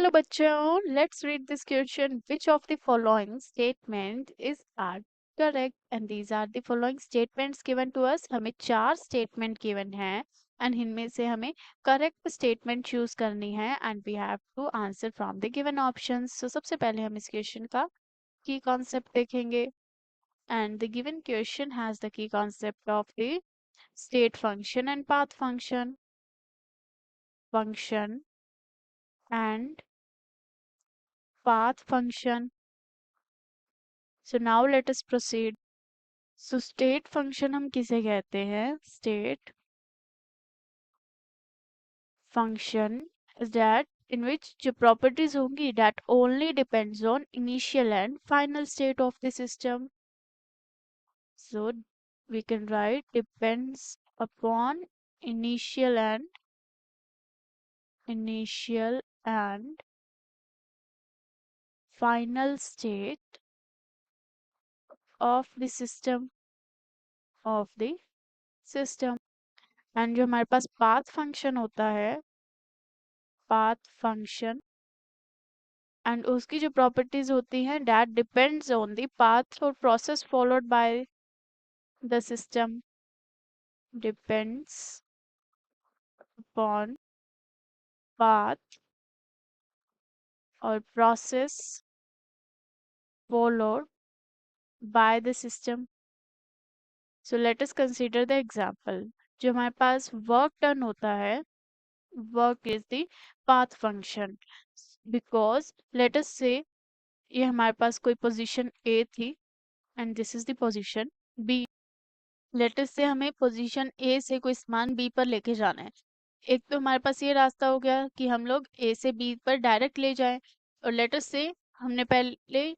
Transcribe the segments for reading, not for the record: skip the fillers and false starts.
Hello बच्चों, let's read this question. Which of the following statement is are correct? And these are the following statements given to us. हमें 4 statement given है and इनमें से हमें correct statement choose करनी है and we have to answer from the given options. So सबसे पहले हम इस क्वेश्चन का की कॉन्सेप्ट देखेंगे and the given question has the key concept of the state function and path function and path function. So now let us proceed. So state function हम किसे कहते हैं? State function is that in which जो properties होंगी that only depends on initial and final state of the system. So we can write depends upon initial and final state of the system and जो हमारे पास path function होता है, path function and उसकी जो properties होती हैं that depends on the path और process followed by the system. Depends upon path और process followed by the system. So let us consider the example. जो हमारे पास वर्क डन होता है, work is the path function because let us say ये हमारे पास कोई पोजीशन ए थी and this is the position B. Let us say हमें पोजीशन ए से कोई सामान बी पर लेके जाना है. एक तो हमारे पास ये रास्ता हो गया कि हम लोग ए से बी पर डायरेक्ट ले जाएं, और लेट अस से हमने पहले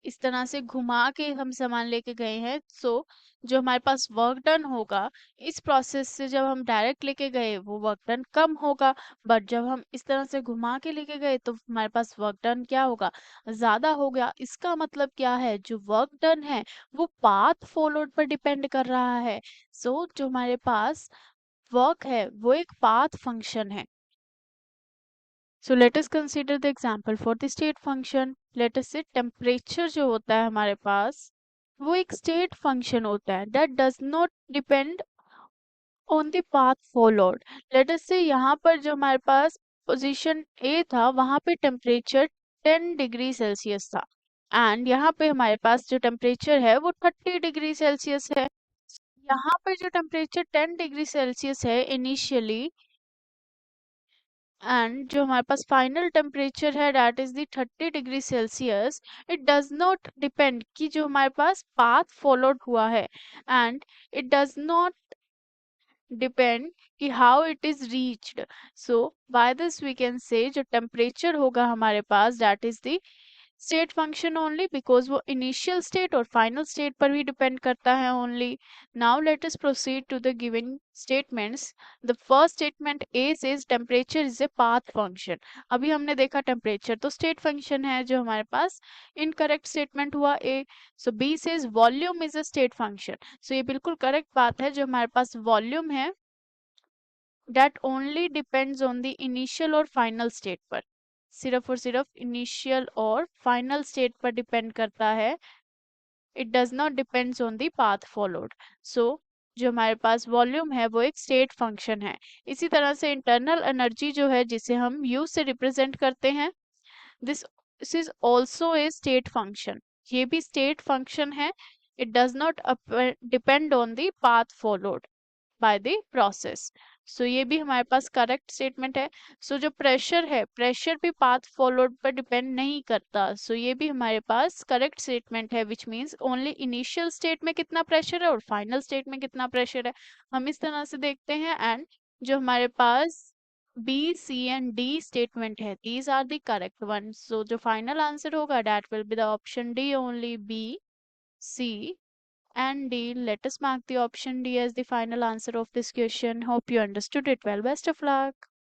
इस तरह से घुमा के हम सामान लेके गए हैं. सो जो हमारे पास वर्क डन होगा इस प्रोसेस से जब हम डायरेक्ट लेके गए वो वर्क डन कम होगा, बट जब हम इस तरह से घुमा के लेके गए तो हमारे पास वर्क डन क्या होगा? ज्यादा हो गया. इसका मतलब क्या है? जो वर्क डन है वो पाथ फॉलोड पर डिपेंड कर रहा है. सो जो हमारे पास वर्क है वो एक पाथ फंक्शन है. So let us consider the example for the state function. Let us say temperature जो होता है हमारे पास वो एक state function होता है that does not depend on the path followed. Let us say यहाँ पर जो हमारे पास position A था वहाँ पे temperature 10 डिग्री सेल्सियस था एंड यहाँ पे हमारे पास जो टेम्परेचर है वो 30 डिग्री सेल्सियस है. यहाँ पे जो टेम्परेचर 10 डिग्री सेल्सियस है इनिशियली एंड जो हमारे पास फाइनल टेम्परेचर है that is the 30 degree Celsius, it does not depend कि जो हमारे पास पाथ फॉलोड हुआ है and it does not depend कि how it is reached. So by this we can say जो टेम्परेचर होगा हमारे पास that is the state function only because वो इनिशियल स्टेट और फाइनल स्टेट पर भी डिपेंड करता है only. Now let us proceed to the given statements. The first statement A says temperature is a path function. अभी हमने देखा temperature तो स्टेट फंक्शन है जो हमारे पास इनकरेक्ट स्टेटमेंट हुआ A. So B says volume is a state function. So ये बिल्कुल करेक्ट बात है. जो हमारे पास वॉल्यूम है that only depends on the initial और final state पर, सिर्फ और सिर्फ इनिशियल और फाइनल स्टेट पर डिपेंड करता है. It does not depends on the path followed. So जो हमारे पास वॉल्यूम है वो एक स्टेट फंक्शन है. इसी तरह से इंटरनल एनर्जी जो है जिसे हम यू से रिप्रेजेंट करते हैं, this is also a state function. ये भी स्टेट फंक्शन है. It does not depend on the path followed by the process. So ये भी हमारे पास करेक्ट स्टेटमेंट है. सो जो प्रेशर है, प्रेशर भी पाथ फॉलोड पर डिपेंड नहीं करता. सो ये भी हमारे पास करेक्ट स्टेटमेंट है which means only initial state में कितना प्रेशर है और फाइनल स्टेट में कितना प्रेशर है हम इस तरह से देखते हैं. एंड जो हमारे पास B C and D statement है these are the correct one. So जो फाइनल आंसर होगा that will be the option D only. B C and D. Let us mark the option D as the final answer of this question. Hope you understood it well. Best of luck.